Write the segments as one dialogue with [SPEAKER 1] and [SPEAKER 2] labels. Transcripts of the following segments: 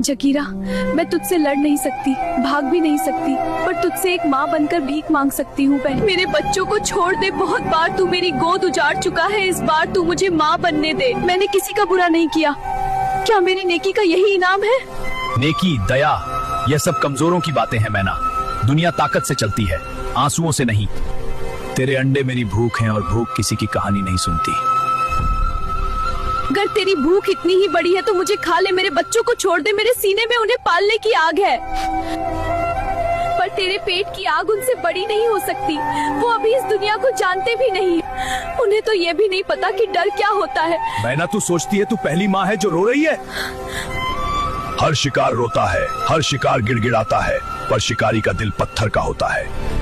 [SPEAKER 1] जगीरा, मैं तुझसे लड़ नहीं सकती, भाग भी नहीं सकती, पर तुझसे एक माँ बनकर भीख मांग सकती हूँ बहन। मेरे बच्चों को छोड़ दे, बहुत बार तू मेरी गोद उजाड़ चुका है, इस बार तू मुझे माँ बनने दे। मैंने किसी का बुरा नहीं किया, क्या मेरी नेकी का यही इनाम है?
[SPEAKER 2] नेकी, दया, यह सब कमजोरों की बातें हैं मैना। दुनिया ताकत से चलती है, आंसुओं से नहीं। तेरे अंडे मेरी भूख है और भूख किसी की कहानी नहीं सुनती।
[SPEAKER 1] अगर तेरी भूख इतनी ही बड़ी है तो मुझे खा ले, मेरे बच्चों को छोड़ दे, मेरे सीने में उन्हें पालने की आग है। पर तेरे पेट की आग उनसे बड़ी नहीं हो सकती, वो अभी इस दुनिया को जानते भी नहीं, उन्हें तो ये भी नहीं पता कि डर क्या होता है।
[SPEAKER 2] मैना, तू सोचती है तू पहली माँ है जो रो रही है? हर शिकार रोता है, हर शिकार गिड़गिड़ाता है, पर शिकारी का दिल पत्थर का होता है।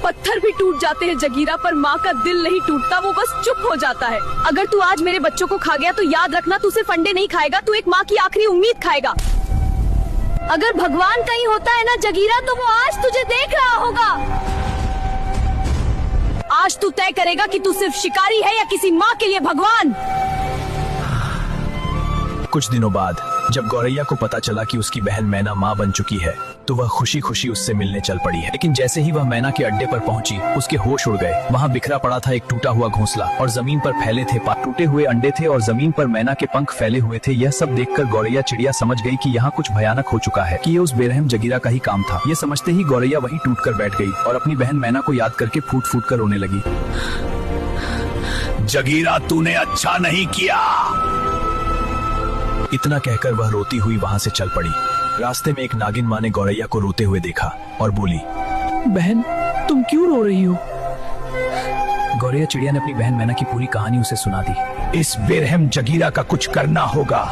[SPEAKER 1] पत्थर भी टूट जाते हैं जगीरा, पर माँ का दिल नहीं टूटता, वो बस चुप हो जाता है। अगर तू आज मेरे बच्चों को खा गया तो याद रखना, तू सिर्फ अंडे नहीं खाएगा, तू एक माँ की आखिरी उम्मीद खाएगा। अगर भगवान कहीं होता है ना जगीरा, तो वो आज तुझे देख रहा होगा। आज तू तय करेगा कि तू सिर्फ शिकारी है या किसी माँ के लिए भगवान।
[SPEAKER 2] कुछ दिनों बाद जब गौरैया को पता चला कि उसकी बहन मैना माँ बन चुकी है, तो वह खुशी खुशी उससे मिलने चल पड़ी है। लेकिन जैसे ही वह मैना के अड्डे पर पहुंची, उसके होश उड़ गए। वहाँ बिखरा पड़ा था एक टूटा हुआ घोंसला और जमीन पर फैले थे टूटे हुए अंडे थे और जमीन पर मैना के पंख फैले हुए थे। यह सब देखकर गौरैया चिड़िया समझ गई कि यहाँ कुछ भयानक हो चुका है, कि ये उस बेरहम जगीरा का ही काम था। ये समझते ही गौरैया वहीं टूट कर बैठ गई और अपनी बहन मैना को याद करके फूट फूट कर रोने लगी। जगीरा, तूने अच्छा नहीं किया। इतना कहकर वह रोती हुई वहाँ से चल पड़ी। रास्ते में एक नागिन माँ ने गौरैया को रोते हुए देखा और बोली,
[SPEAKER 3] बहन, तुम क्यों रो रही हो?
[SPEAKER 2] गौरैया चिड़िया ने अपनी बहन मैना की पूरी कहानी उसे सुना दी। इस बेरहम जगीरा का कुछ करना होगा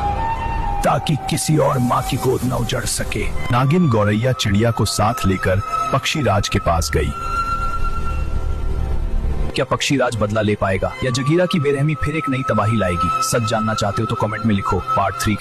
[SPEAKER 2] ताकि किसी और माँ की गोद न उजड़ सके। नागिन गौरैया चिड़िया को साथ लेकर पक्षी राज के पास गई। क्या पक्षी राज बदला ले पाएगा या जगीरा की बेरहमी फिर एक नई तबाही लाएगी? सच जानना चाहते हो तो कमेंट में लिखो। पार्ट 3